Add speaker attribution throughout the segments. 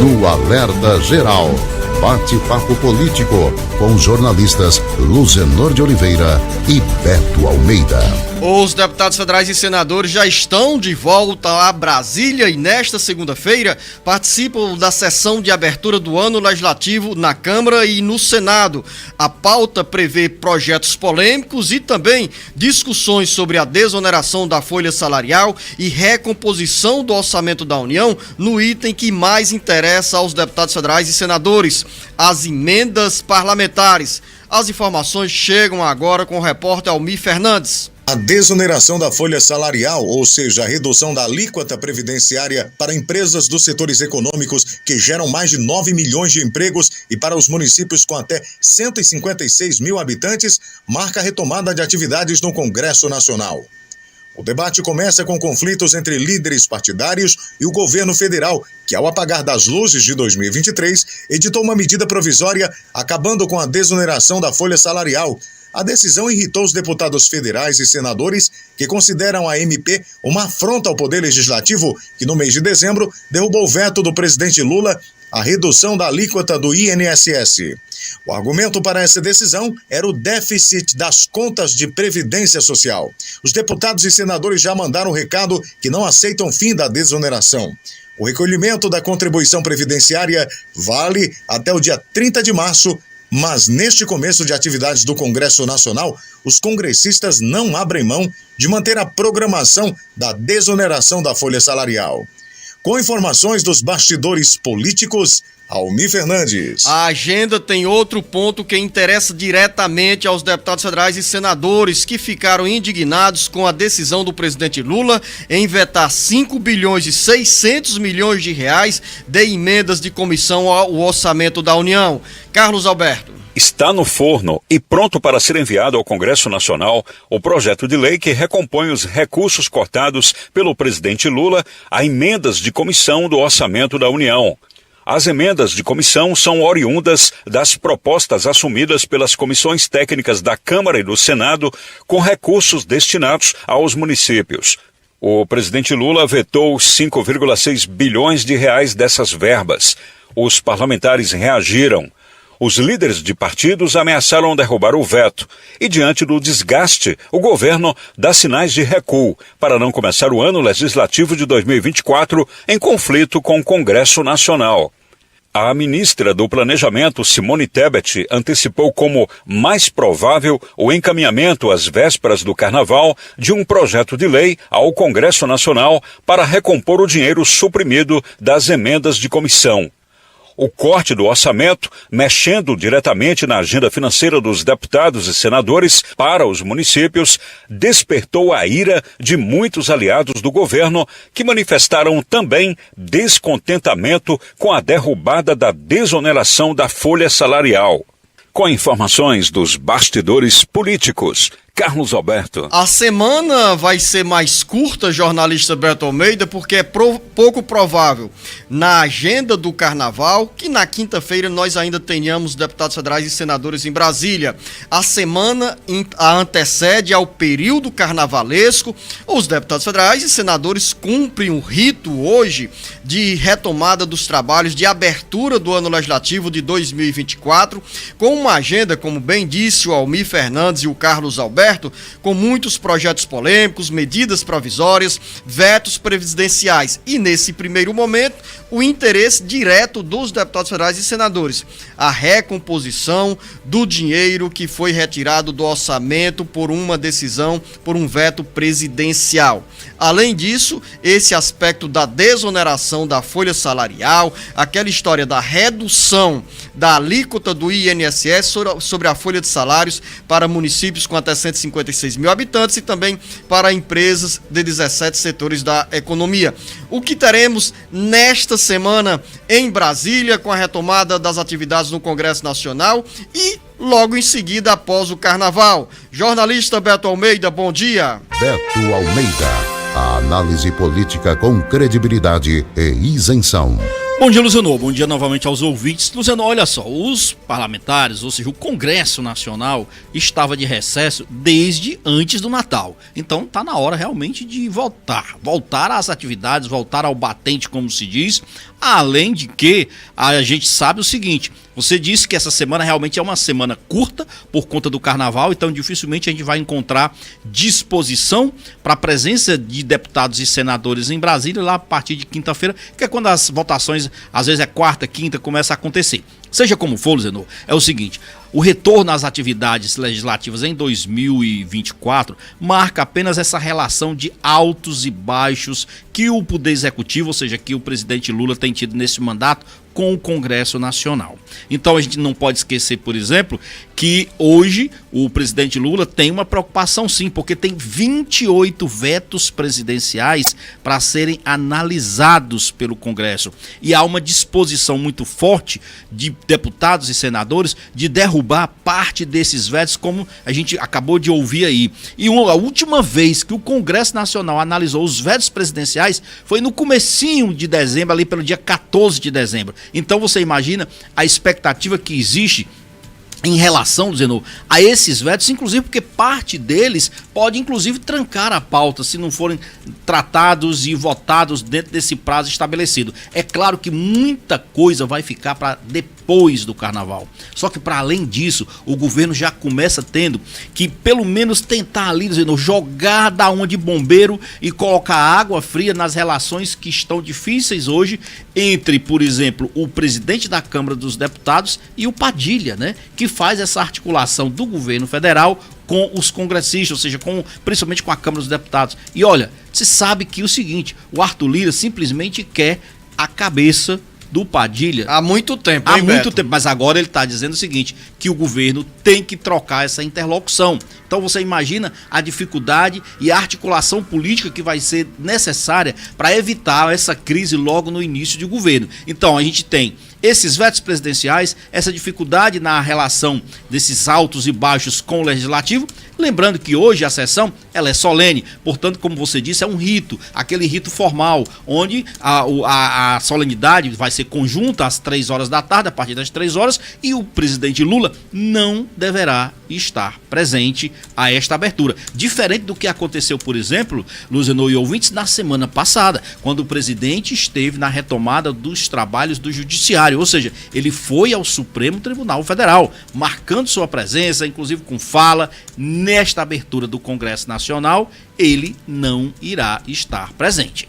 Speaker 1: no Alerta Geral. Bate-papo político com os jornalistas Luzenor de Oliveira e Beto Almeida.
Speaker 2: Os deputados federais e senadores já estão de volta a Brasília e nesta segunda-feira participam da sessão de abertura do ano legislativo na Câmara e no Senado. A pauta prevê projetos polêmicos e também discussões sobre a desoneração da folha salarial e recomposição do orçamento da União no item que mais interessa aos deputados federais e senadores, as emendas parlamentares. As informações chegam agora com o repórter Almir Fernandes.
Speaker 3: A desoneração da folha salarial, ou seja, a redução da alíquota previdenciária para empresas dos setores econômicos que geram mais de 9 milhões de empregos e para os municípios com até 156 mil habitantes, marca a retomada de atividades no Congresso Nacional. O debate começa com conflitos entre líderes partidários e o governo federal, que ao apagar das luzes de 2023, editou uma medida provisória acabando com a desoneração da folha salarial. A decisão irritou os deputados federais e senadores que consideram a MP uma afronta ao Poder Legislativo, que no mês de dezembro derrubou o veto do presidente Lula à redução da alíquota do INSS. O argumento para essa decisão era o déficit das contas de previdência social. Os deputados e senadores já mandaram o recado que não aceitam o fim da desoneração. O recolhimento da contribuição previdenciária vale até o dia 30 de março, mas neste começo de atividades do Congresso Nacional, os congressistas não abrem mão de manter a programação da desoneração da folha salarial. Com informações dos bastidores políticos, Almir Fernandes.
Speaker 2: A agenda tem outro ponto que interessa diretamente aos deputados federais e senadores que ficaram indignados com a decisão do presidente Lula em vetar 5 bilhões e 600 milhões de reais de emendas de comissão ao orçamento da União. Carlos Alberto.
Speaker 4: Está no forno e pronto para ser enviado ao Congresso Nacional o projeto de lei que recompõe os recursos cortados pelo presidente Lula a emendas de comissão do orçamento da União. As emendas de comissão são oriundas das propostas assumidas pelas comissões técnicas da Câmara e do Senado com recursos destinados aos municípios. O presidente Lula vetou 5,6 bilhões de reais dessas verbas. Os parlamentares reagiram. Os líderes de partidos ameaçaram derrubar o veto e, diante do desgaste, o governo dá sinais de recuo para não começar o ano legislativo de 2024 em conflito com o Congresso Nacional. A ministra do Planejamento, Simone Tebet, antecipou como mais provável o encaminhamento às vésperas do Carnaval de um projeto de lei ao Congresso Nacional para recompor o dinheiro suprimido das emendas de comissão. O corte do orçamento, mexendo diretamente na agenda financeira dos deputados e senadores para os municípios, despertou a ira de muitos aliados do governo que manifestaram também descontentamento com a derrubada da desoneração da folha salarial. Com informações dos bastidores políticos, Carlos Alberto.
Speaker 2: A semana vai ser mais curta, jornalista Beto Almeida, porque é pouco provável na agenda do Carnaval que na quinta-feira nós ainda tenhamos deputados federais e senadores em Brasília. A semana antecede ao período carnavalesco. Os deputados federais e senadores cumprem o rito hoje de retomada dos trabalhos de abertura do ano legislativo de 2024, com uma agenda, como bem disse o Almir Fernandes e o Carlos Alberto, com muitos projetos polêmicos, medidas provisórias, vetos presidenciais e, nesse primeiro momento, o interesse direto dos deputados federais e senadores, a recomposição do dinheiro que foi retirado do orçamento por uma decisão, por um veto presidencial. Além disso, esse aspecto da desoneração da folha salarial, aquela história da redução da alíquota do INSS sobre a folha de salários para municípios com até 156 mil habitantes e também para empresas de 17 setores da economia. O que teremos nesta semana em Brasília com a retomada das atividades no Congresso Nacional e logo em seguida após o Carnaval. Jornalista Beto Almeida, bom dia.
Speaker 1: Beto Almeida, a análise política com credibilidade e isenção.
Speaker 5: Bom dia, Luciano. Bom dia novamente aos ouvintes. Luciano, olha só, os parlamentares, ou seja, o Congresso Nacional estava de recesso desde antes do Natal. Então tá na hora realmente de voltar às atividades, voltar ao batente, como se diz. Além de que a gente sabe o seguinte, você disse que essa semana realmente é uma semana curta por conta do carnaval, então dificilmente a gente vai encontrar disposição para a presença de deputados e senadores em Brasília lá a partir de quinta-feira, que é quando as votações, às vezes é quarta, quinta, começa a acontecer. Seja como for, Zenor, é o seguinte, o retorno às atividades legislativas em 2024 marca apenas essa relação de altos e baixos que o Poder Executivo, ou seja, que o presidente Lula tem tido nesse mandato com o Congresso Nacional. Então a gente não pode esquecer, por exemplo, que hoje o presidente Lula tem uma preocupação sim, porque tem 28 vetos presidenciais para serem analisados pelo Congresso. E há uma disposição muito forte de deputados e senadores de derrubar parte desses vetos, como a gente acabou de ouvir aí. E a última vez que o Congresso Nacional analisou os vetos presidenciais foi no comecinho de dezembro, ali pelo dia 14 de dezembro. Então você imagina a expectativa que existe em relação, Zenor, a esses vetos, inclusive porque parte deles pode inclusive trancar a pauta se não forem tratados e votados dentro desse prazo estabelecido. É claro que muita coisa vai ficar para depois do carnaval. Só que para além disso, o governo já começa tendo que pelo menos tentar ali, Zenor, jogar da uma de bombeiro e colocar água fria nas relações que estão difíceis hoje entre, por exemplo, o presidente da Câmara dos Deputados e o Padilha, né? Que faz essa articulação do governo federal com os congressistas, ou seja, principalmente com a Câmara dos Deputados. E olha, você sabe que o seguinte, o Arthur Lira simplesmente quer a cabeça do Padilha.
Speaker 2: Há muito tempo,
Speaker 5: hein, Há muito tempo, mas agora ele está dizendo o seguinte, que o governo tem que trocar essa interlocução. Então você imagina a dificuldade e a articulação política que vai ser necessária para evitar essa crise logo no início de governo. Então a gente tem esses vetos presidenciais, essa dificuldade na relação desses altos e baixos com o legislativo, lembrando que hoje a sessão ela é solene, portanto, como você disse, é um rito, aquele rito formal, onde a solenidade vai ser conjunta às 3 horas da tarde, a partir das 3 horas, e o presidente Lula não deverá estar presente a esta abertura. Diferente do que aconteceu, por exemplo, Luciano e ouvintes, na semana passada, quando o presidente esteve na retomada dos trabalhos do judiciário, ou seja, ele foi ao Supremo Tribunal Federal, marcando sua presença, inclusive com fala, nesta abertura do Congresso Nacional, ele não irá estar presente.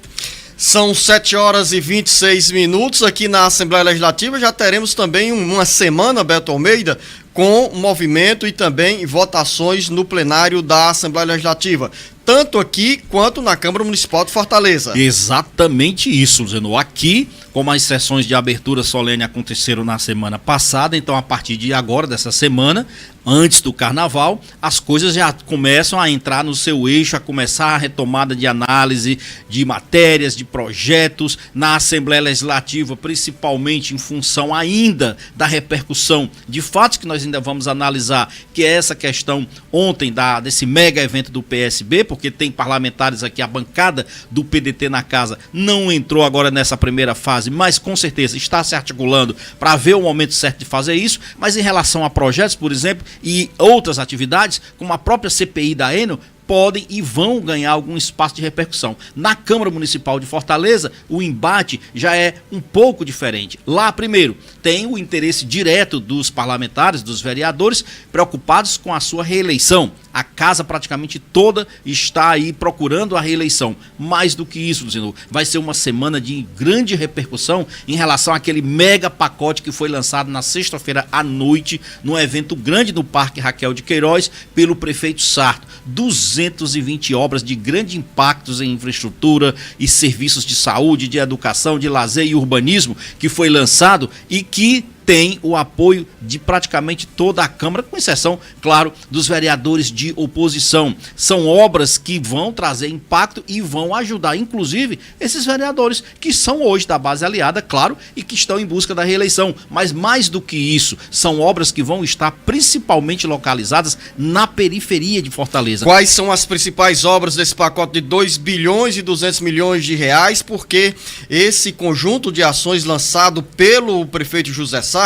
Speaker 2: São 7 horas e 26 minutos aqui na Assembleia Legislativa. Já teremos também uma semana, Beto Almeida, com movimento e também votações no plenário da Assembleia Legislativa, tanto aqui quanto na Câmara Municipal de Fortaleza.
Speaker 5: Exatamente isso, Zeno. Aqui, como as sessões de abertura solene aconteceram na semana passada, então a partir de agora, dessa semana, antes do carnaval, as coisas já começam a entrar no seu eixo, a começar a retomada de análise de matérias, de projetos na Assembleia Legislativa, principalmente em função ainda da repercussão de fatos que nós ainda vamos analisar, que é essa questão ontem desse mega evento do PSB, porque tem parlamentares aqui, a bancada do PDT na casa não entrou agora nessa primeira fase, mas com certeza está se articulando para ver o momento certo de fazer isso. Mas em relação a projetos, por exemplo, e outras atividades, como a própria CPI da Enel, podem e vão ganhar algum espaço de repercussão. Na Câmara Municipal de Fortaleza, o embate já é um pouco diferente. Lá, primeiro, tem o interesse direto dos parlamentares, dos vereadores, preocupados com a sua reeleição. A casa praticamente toda está aí procurando a reeleição. Mais do que isso, Luciano, vai ser uma semana de grande repercussão em relação àquele mega pacote que foi lançado na sexta-feira à noite, num evento grande no Parque Raquel de Queiroz, pelo prefeito Sarto. 220 obras de grande impacto em infraestrutura e serviços de saúde, de educação, de lazer e urbanismo que foi lançado e que tem o apoio de praticamente toda a Câmara, com exceção, claro, dos vereadores de oposição. São obras que vão trazer impacto e vão ajudar, inclusive, esses vereadores que são hoje da base aliada, claro, e que estão em busca da reeleição. Mas mais do que isso, são obras que vão estar principalmente localizadas na periferia de Fortaleza.
Speaker 2: Quais são as principais obras desse pacote de 2 bilhões e 200 milhões de reais? Porque esse conjunto de ações lançado pelo prefeito José Sarto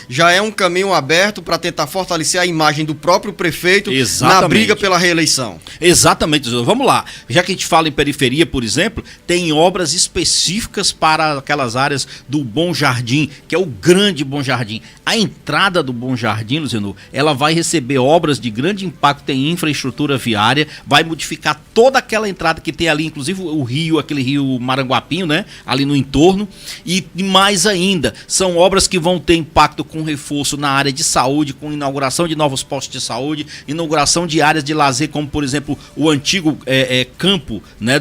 Speaker 2: já é um caminho aberto para tentar fortalecer a imagem do próprio prefeito na briga pela reeleição.
Speaker 5: Exatamente. Vamos lá. Já que a gente fala em periferia, por exemplo, tem obras específicas para aquelas áreas do Bom Jardim, que é o grande Bom Jardim. A entrada do Bom Jardim, Luciano, ela vai receber obras de grande impacto em infraestrutura viária, vai modificar toda aquela entrada que tem ali, inclusive o rio, aquele rio Maranguapinho, né? Ali no entorno. E mais ainda, são obras que vão ter impacto com reforço na área de saúde, com inauguração de novos postos de saúde, inauguração de áreas de lazer, como por exemplo o antigo campo, né,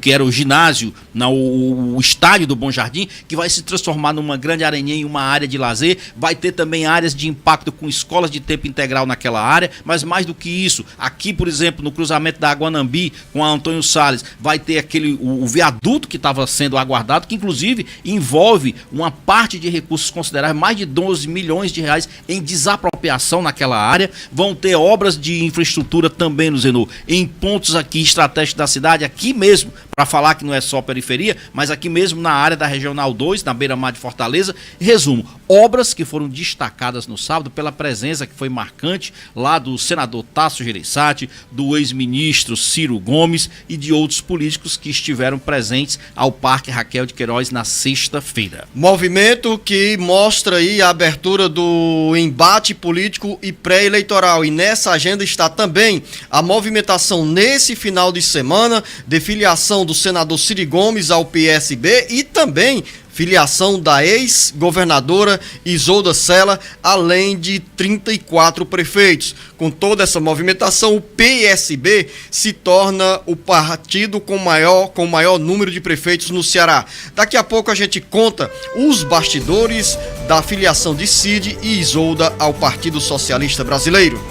Speaker 5: que era o ginásio, o estádio do Bom Jardim, que vai se transformar numa grande areninha em uma área de lazer. Vai ter também áreas de impacto com escolas de tempo integral naquela área, mas mais do que isso, aqui por exemplo no cruzamento da Aguanambi com a Antônio Salles, vai ter o viaduto que estava sendo aguardado, que inclusive envolve uma parte de recursos consideráveis, mais de 12 milhões de reais em desapropriação naquela área. Vão ter obras de infraestrutura também, no Zenu, em pontos aqui estratégicos da cidade, aqui mesmo, para falar que não é só periferia, mas aqui mesmo na área da Regional 2, na beira-mar de Fortaleza. Resumo, obras que foram destacadas no sábado pela presença que foi marcante lá do senador Tasso Gereissati, do ex-ministro Ciro Gomes e de outros políticos que estiveram presentes ao Parque Raquel de Queiroz na sexta-feira.
Speaker 2: Movimento que mostra aí a abertura do embate político e pré-eleitoral, e nessa agenda está também a movimentação nesse final de semana de filiação do senador Ciro Gomes ao PSB e também filiação da ex-governadora Isolda Sela, além de 34 prefeitos. Com toda essa movimentação, o PSB se torna o partido com maior número de prefeitos no Ceará. Daqui a pouco a gente conta os bastidores da filiação de Cid e Isolda ao Partido Socialista Brasileiro.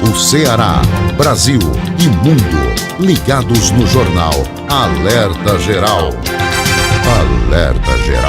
Speaker 1: O Ceará, Brasil e mundo ligados no jornal Alerta Geral. Alerta Geral.